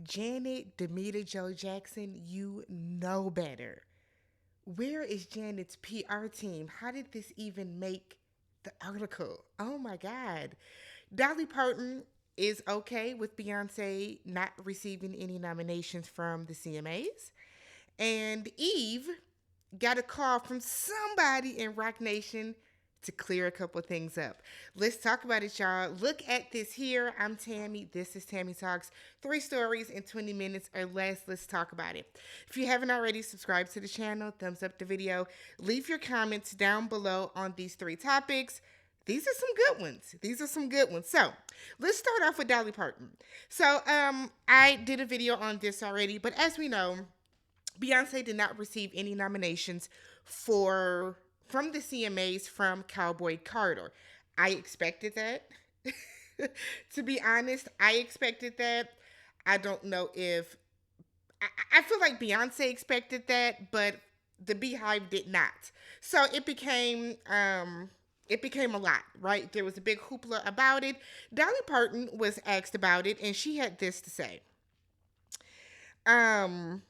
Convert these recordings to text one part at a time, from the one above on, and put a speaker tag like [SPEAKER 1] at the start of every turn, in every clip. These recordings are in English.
[SPEAKER 1] Janet Demita Joe Jackson, you know better. Where is Janet's PR team? How did this even make the article? Oh my God. Dolly Parton is okay with Beyonce not receiving any nominations from the CMAs. And Eve got a call from somebody in Rock Nation to clear a couple things up. Let's talk about it, y'all. Look at this here. I'm Tammy. This is Tammy Talks. 3 stories in 20 minutes or less. Let's talk about it. If you haven't already, subscribe to the channel, thumbs up the video, leave your comments down below on these 3 topics. These are some good ones. These are some good ones. So let's start off with Dolly Parton. So I did a video on this already, but as we know, Beyonce did not receive any nominations from the CMAs from Cowboy Carter. I expected that. To be honest, I expected that. I don't know if I feel like Beyonce expected that, but the Beehive did not. So it became a lot, right? There was a big hoopla about it. Dolly Parton was asked about it, and she had this to say. Um,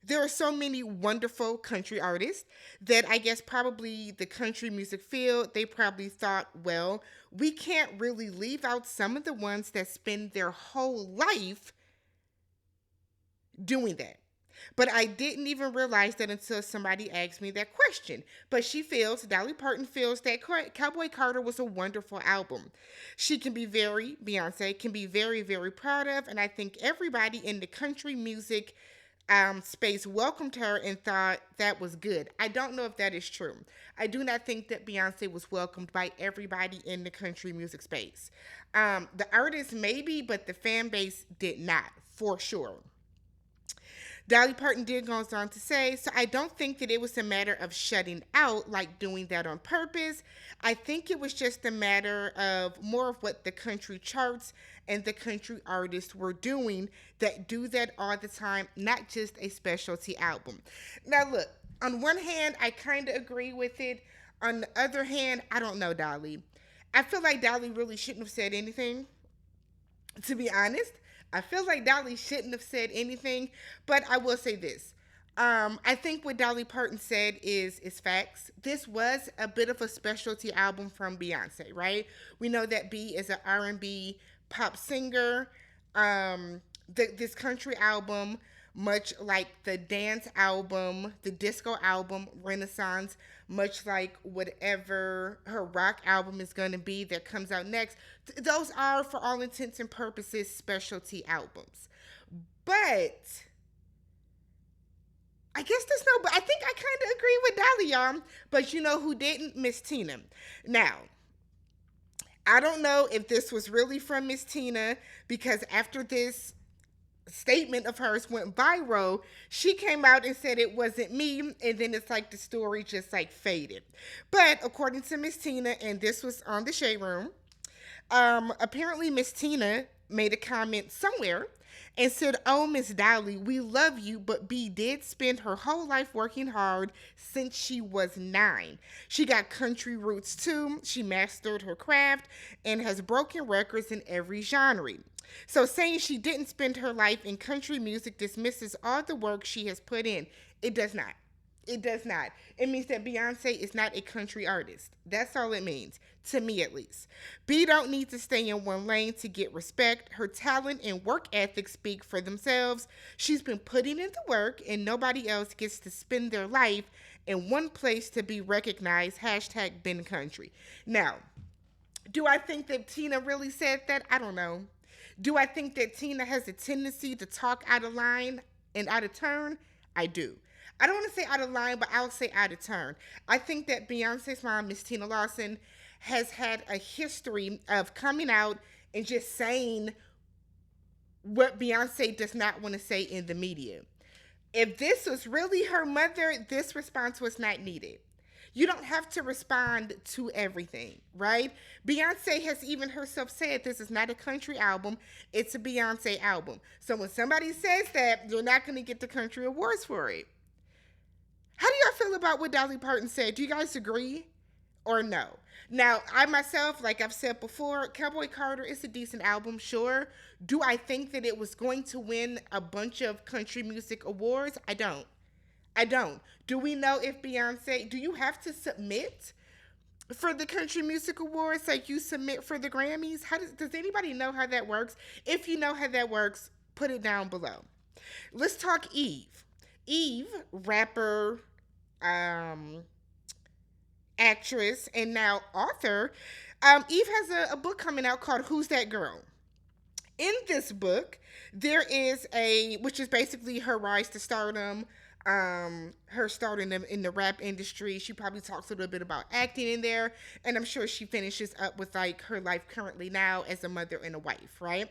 [SPEAKER 1] there are so many wonderful country artists that I guess probably the country music field, they probably thought, well, we can't really leave out some of the ones that spend their whole life doing that. But I didn't even realize that until somebody asked me that question. But Dolly Parton feels that Cowboy Carter was a wonderful album. Beyonce can be very, very proud of. And I think everybody in the country music space welcomed her and thought that was good. I don't know if that is true. I do not think that Beyonce was welcomed by everybody in the country music space. The artists maybe, but the fan base did not, for sure. Dolly Parton did goes on to say, so I don't think that it was a matter of shutting out, like doing that on purpose. I think it was just a matter of more of what the country charts and the country artists were doing that do that all the time, not just a specialty album. Now, look, on one hand, I kind of agree with it. On the other hand, I don't know, Dolly. I feel like Dolly really shouldn't have said anything, to be honest. I feel like Dolly shouldn't have said anything, but I will say this. I think what Dolly Parton said is facts. This was a bit of a specialty album from Beyonce, right? We know that B is an R&B pop singer. This country album, much like the dance album, the disco album, Renaissance, much like whatever her rock album is going to be that comes out next, those are, for all intents and purposes, specialty albums. But I guess there's no, but I think I kind of agree with Dolly, y'all. But you know who didn't? Miss Tina. Now, I don't know if this was really from Miss Tina, because after this statement of hers went viral, she came out and said it wasn't me, and then it's like the story just like faded. But according to Miss Tina, and this was on the Shade Room, apparently Miss Tina made a comment somewhere and said, "Oh, Miss Dolly, we love you, but B did spend her whole life working hard since she was 9. She got country roots too. She mastered her craft and has broken records in every genre. So saying she didn't spend her life in country music dismisses all the work she has put in. It does not. It does not. It means that Beyonce is not a country artist. That's all it means, to me at least. B don't need to stay in one lane to get respect. Her talent and work ethic speak for themselves. She's been putting in the work, and nobody else gets to spend their life in one place to be recognized. Hashtag Ben Country." Now, do I think that Tina really said that? I don't know. Do I think that Tina has a tendency to talk out of line and out of turn? I do. I don't want to say out of line, but I'll say out of turn. I think that Beyonce's mom, Miss Tina Lawson, has had a history of coming out and just saying what Beyonce does not want to say in the media. If this was really her mother, this response was not needed. You don't have to respond to everything, right? Beyonce has even herself said this is not a country album, it's a Beyonce album. So when somebody says that, you're not going to get the country awards for it. How do y'all feel about what Dolly Parton said? Do you guys agree? or no? Now, I myself, like I've said before, Cowboy Carter is a decent album, sure. Do I think that it was going to win a bunch of country music awards? I don't. I don't. Do we know if Beyonce, do you have to submit for the country music awards like you submit for the Grammys? Does anybody know how that works? If you know how that works, put it down below. Let's talk Eve. Eve, rapper, um, actress, and now author. Eve has a book coming out called Who's That Girl? In this book, there is which is basically her rise to stardom, her starting in the rap industry. She probably talks a little bit about acting in there, and I'm sure she finishes up with like her life currently now as a mother and a wife, right?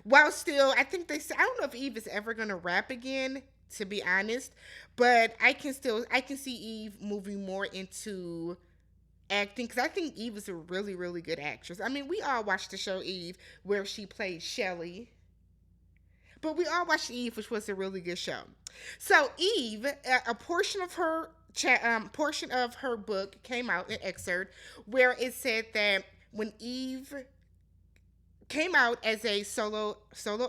[SPEAKER 1] While still, I think I don't know if Eve is ever gonna rap again, to be honest, but I can see Eve moving more into acting because I think Eve is a really, really good actress. I mean, we all watched the show Eve where she played Shelly, but we all watched Eve, which was a really good show. So Eve, a portion of her book came out, an excerpt where it said that when Eve came out as a solo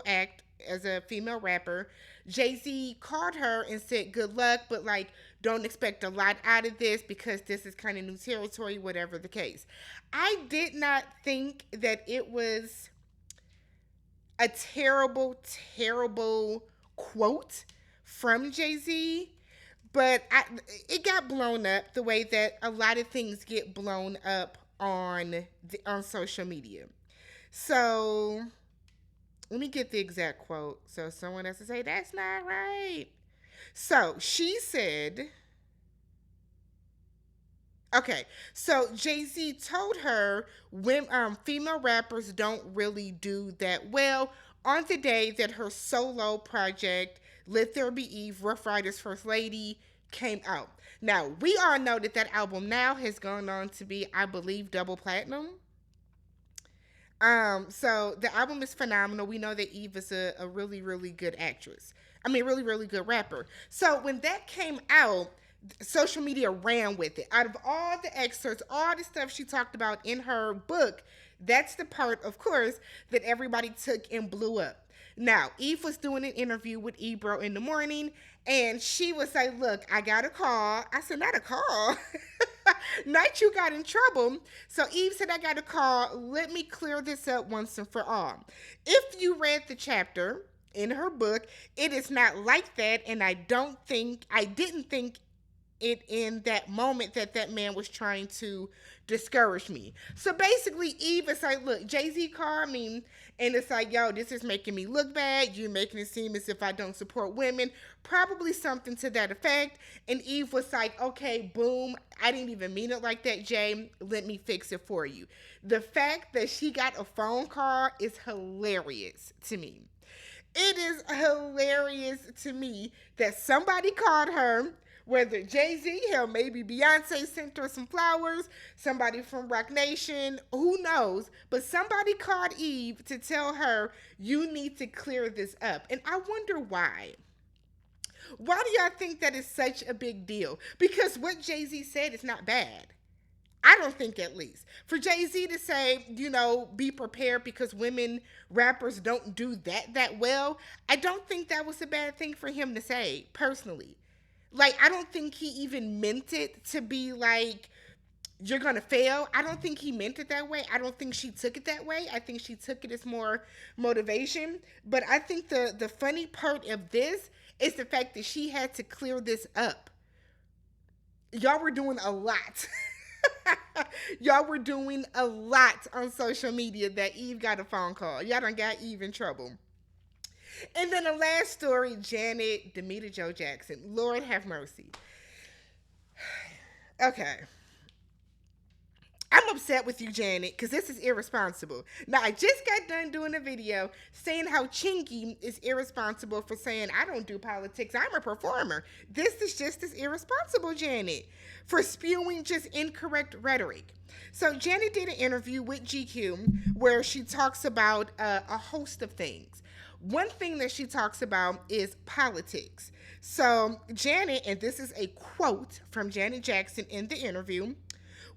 [SPEAKER 1] act as a female rapper, JayZ called her and said, "Good luck, but like don't expect a lot out of this because this is kind of new territory, whatever the case." I did not think that it was a terrible, terrible quote from JayZ, but it got blown up the way that a lot of things get blown up on social media. So let me get the exact quote so someone has to say that's not right. So she said, okay, so JayZ told her when female rappers don't really do that well on the day that her solo project, Let There Be Eve, Rough Riders First Lady, came out. Now, we all know that album now has gone on to be, I believe, double platinum. So the album is phenomenal. We know that Eve is a really, really good actress. I mean, really, really good rapper. So when that came out, social media ran with it. Out of all the excerpts, all the stuff she talked about in her book, that's the part, of course, that everybody took and blew up. Now, Eve was doing an interview with Ebro in the morning, and she was like, "Look, I got a call." I said, "Not a call." Night you got in trouble. So Eve said, "I got a call. Let me clear this up once and for all." If you read the chapter in her book, it is not like that, and I didn't think it in that moment that man was trying to discourage me. So basically, Eve is like, "Look, JayZ called me, and it's like, yo, this is making me look bad. You're making it seem as if I don't support women." Probably something to that effect. And Eve was like, "Okay, boom. I didn't even mean it like that, Jay. Let me fix it for you." The fact that she got a phone call is hilarious to me. It is hilarious to me that somebody called her, whether JayZ, hell, maybe Beyonce sent her some flowers, somebody from Rock Nation, who knows, but somebody called Eve to tell her, "You need to clear this up." And I wonder why. Why do y'all think that is such a big deal? Because what JayZ said is not bad. I don't think, at least. For JayZ to say, be prepared because women rappers don't do that well, I don't think that was a bad thing for him to say, personally. Like, I don't think he even meant it to be like, you're gonna fail. I don't think he meant it that way. I don't think she took it that way. I think she took it as more motivation. But I think the funny part of this is the fact that she had to clear this up. Y'all were doing a lot. Y'all were doing a lot on social media that Eve got a phone call. Y'all done got Eve in trouble. And then the last story, Janet Demita Joe Jackson. Lord have mercy. Okay. I'm upset with you, Janet, because this is irresponsible. Now, I just got done doing a video saying how Chinky is irresponsible for saying, "I don't do politics, I'm a performer." This is just as irresponsible, Janet, for spewing just incorrect rhetoric. So Janet did an interview with GQ where she talks about a host of things. One thing that she talks about is politics. So Janet, and this is a quote from Janet Jackson in the interview,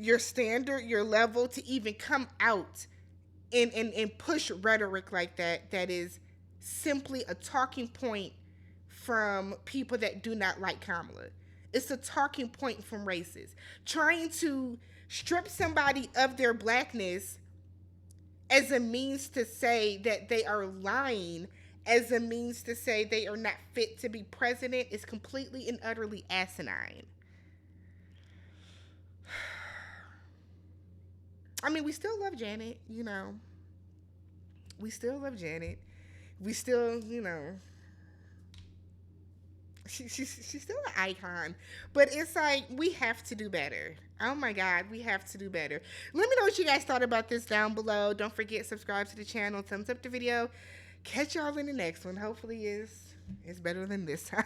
[SPEAKER 1] your standard, your level to even come out and push rhetoric like that is simply a talking point from people that do not like Kamala. It's a talking point from racists. Trying to strip somebody of their blackness as a means to say that they are lying, as a means to say they are not fit to be president, is completely and utterly asinine. I mean, we still love Janet, you know. We still love Janet. We still, you know, she's still an icon. But it's like, we have to do better. Oh my God, we have to do better. Let me know what you guys thought about this down below. Don't forget, subscribe to the channel, thumbs up the video. Catch y'all in the next one. Hopefully it's better than this time.